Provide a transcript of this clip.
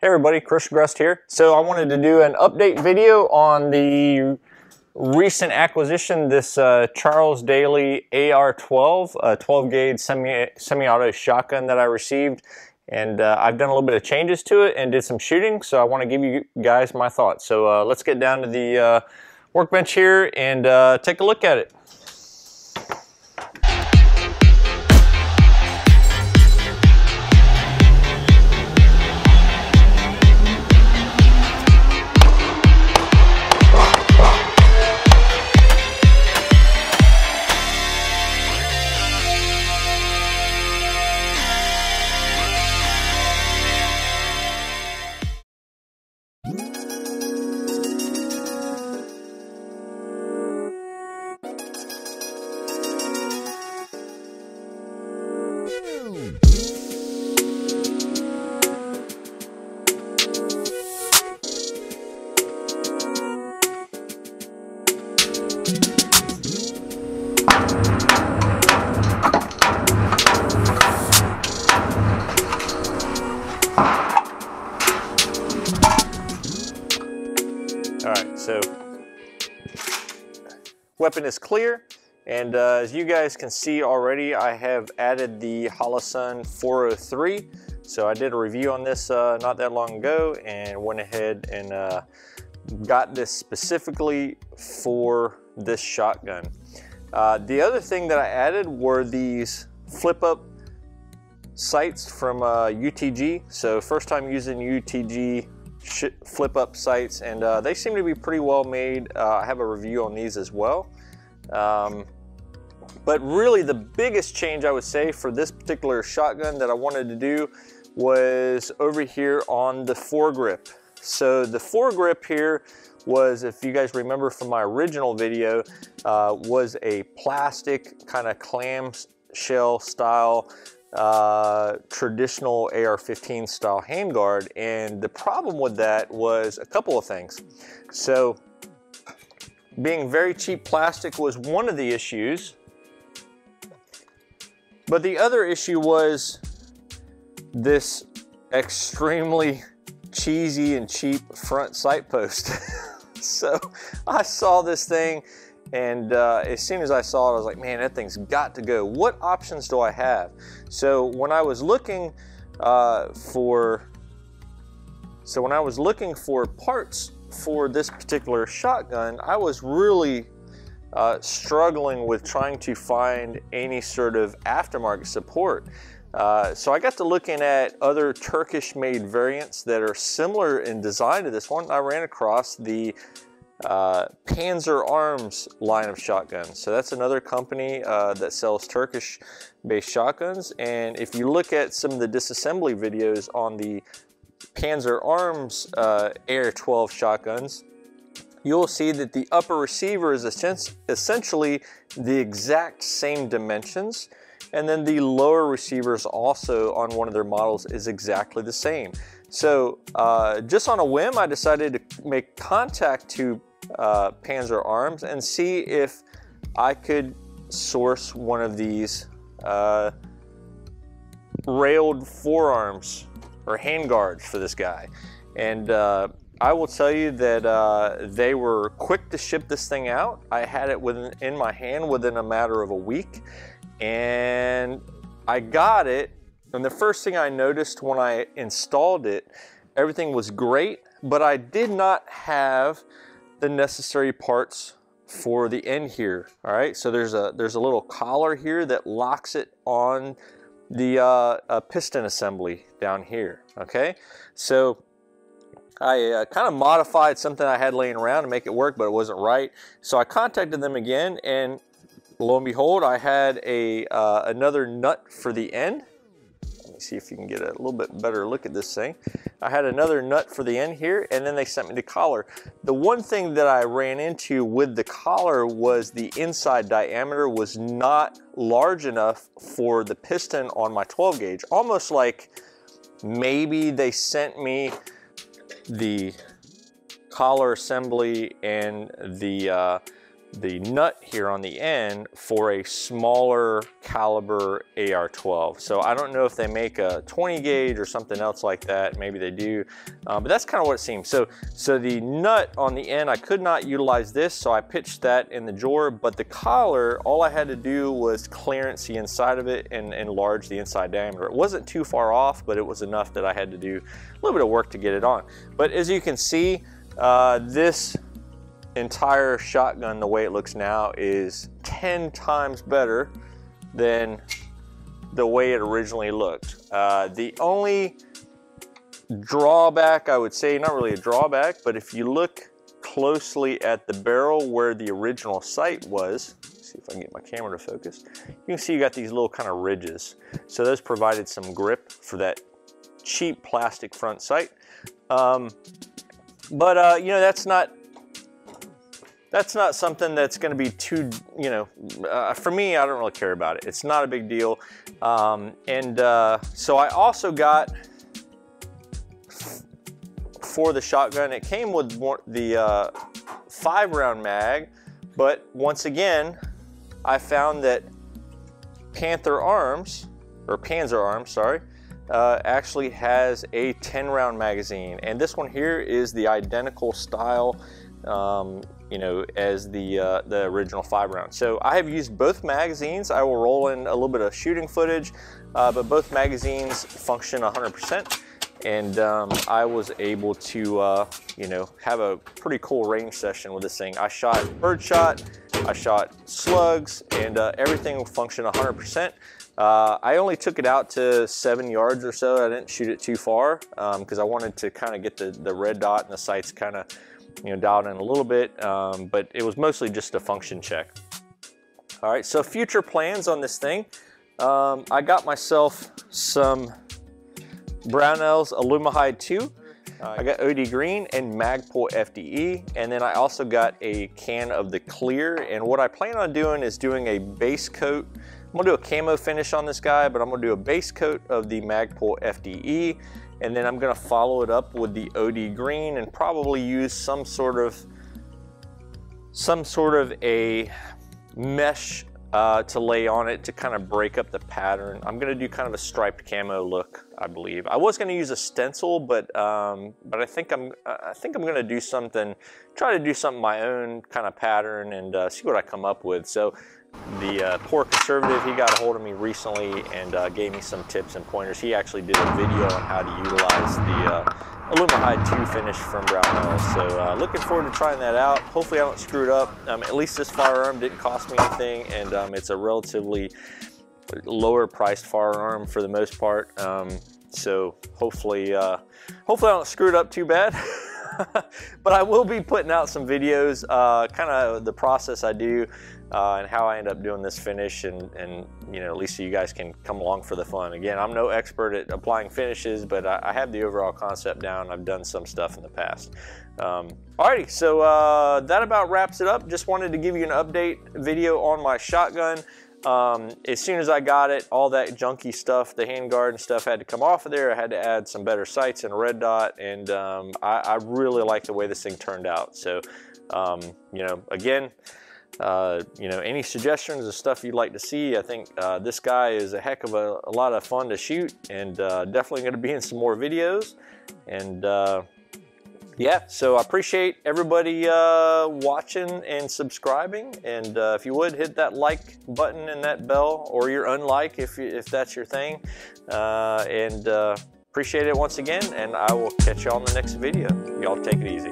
Hey everybody, Grest here. So I wanted to do an update video on the recent acquisition, this Charles Daly AR-12, 12 gauge semi-auto shotgun that I received. And I've done a little bit of changes to it and did some shooting, so I want to give you guys my thoughts. So let's get down to the workbench here and take a look at it. Alright, so weapon is clear, and as you guys can see already, I have added the Holosun 403. So I did a review on this not that long ago and went ahead and got this specifically for this shotgun. The other thing that I added were these flip-up sights from UTG. So first time using UTG flip-up sights, and they seem to be pretty well made. I have a review on these as well. But really the biggest change I would say for this particular shotgun that I wanted to do was over here on the foregrip. So the foregrip here was, if you guys remember from my original video, was a plastic kind of clamshell style traditional AR-15 style handguard, and the problem with that was a couple of things. So being very cheap plastic was one of the issues, but the other issue was this extremely cheesy and cheap front sight post. So I saw this thing, and as soon as I saw it, I was like, man, that thing's got to go. What options do I have? So when I was looking for parts for this particular shotgun, I was really struggling with trying to find any sort of aftermarket support. So I got to looking at other Turkish-made variants that are similar in design to this one. I ran across the Panzer Arms line of shotguns. So that's another company that sells Turkish-based shotguns. And if you look at some of the disassembly videos on the Panzer Arms AR-12 shotguns, you'll see that the upper receiver is essentially the exact same dimensions, and then the lower receivers also on one of their models is exactly the same. So just on a whim, I decided to make contact to Panzer Arms and see if I could source one of these railed forearms or handguards for this guy. And I will tell you that they were quick to ship this thing out. I had it in my hand within a matter of a week, and I got it. And the first thing I noticed when I installed it, everything was great, but I did not have the necessary parts for the end here. All right, so there's a little collar here that locks it on the piston assembly down here. Okay, so I kind of modified something I had laying around to make it work, but it wasn't right. So I contacted them again, and lo and behold, I had another nut for the end. Let me see if you can get a little bit better look at this thing. I had another nut for the end here, and then they sent me the collar. The one thing that I ran into with the collar was the inside diameter was not large enough for the piston on my 12 gauge. Almost like maybe they sent me the collar assembly and the nut here on the end for a smaller caliber AR-12. So I don't know if they make a 20 gauge or something else like that. Maybe they do, but that's kind of what it seems. So the nut on the end, I could not utilize this, so I pitched that in the drawer, but the collar, all I had to do was clearance the inside of it and enlarge the inside diameter. It wasn't too far off, but it was enough that I had to do a little bit of work to get it on. But as you can see, this entire shotgun, the way it looks now, is 10 times better than the way it originally looked. The only drawback, I would say, not really a drawback, but if you look closely at the barrel where the original sight was, let's see if I can get my camera to focus, you can see you got these little kind of ridges. So those provided some grip for that cheap plastic front sight. You know, that's not something that's going to be too, you know, for me, I don't really care about it. It's not a big deal. So I also got, for the shotgun, it came with the 5-round mag, but once again, I found that Panzer Arms, sorry, actually has a 10-round magazine, and this one here is the identical style, you know, as the original 5-round. So I have used both magazines. I will roll in a little bit of shooting footage, but both magazines function 100%, and I was able to, you know, have a pretty cool range session with this thing. I shot birdshot, I shot slugs, and everything functioned 100%. I only took it out to 7 yards or so. I didn't shoot it too far because I wanted to kind of get the red dot and the sights kind of, you know, dialed in a little bit, but it was mostly just a function check. All right, so future plans on this thing. I got myself some Brownells Alumahide 2. I got OD Green and Magpul FDE, and then I also got a can of the clear, and what I plan on doing is doing a base coat. I'm gonna do a camo finish on this guy, but I'm gonna do a base coat of the Magpul FDE, and then I'm gonna follow it up with the OD Green and probably use some sort of a mesh to lay on it to kind of break up the pattern. I'm gonna do kind of a striped camo look, I believe. I was gonna use a stencil, but I think I'm gonna do something, try to do something my own kind of pattern and see what I come up with. So the poor conservative, he got a hold of me recently and gave me some tips and pointers. He actually did a video on how to utilize the Alumahide 2 finish from Brownells. So looking forward to trying that out. Hopefully I don't screw it up. At least this firearm didn't cost me anything, and it's a relatively lower priced firearm for the most part. So hopefully I don't screw it up too bad. But I will be putting out some videos, kind of the process I do and how I end up doing this finish, and you know, at least so you guys can come along for the fun. Again, I'm no expert at applying finishes, but I have the overall concept down. I've done some stuff in the past. Alrighty, so that about wraps it up. Just wanted to give you an update video on my shotgun. As soon as I got it, all that junky stuff, the handguard and stuff, had to come off of there. I had to add some better sights and a red dot, and I really like the way this thing turned out. So, you know, again, you know, any suggestions of stuff you'd like to see, I think this guy is a heck of a lot of fun to shoot, and definitely going to be in some more videos. And yeah, so I appreciate everybody watching and subscribing, and if you would, hit that like button and that bell, or your unlike if that's your thing, and appreciate it once again, and I will catch you on the next video. Y'all take it easy.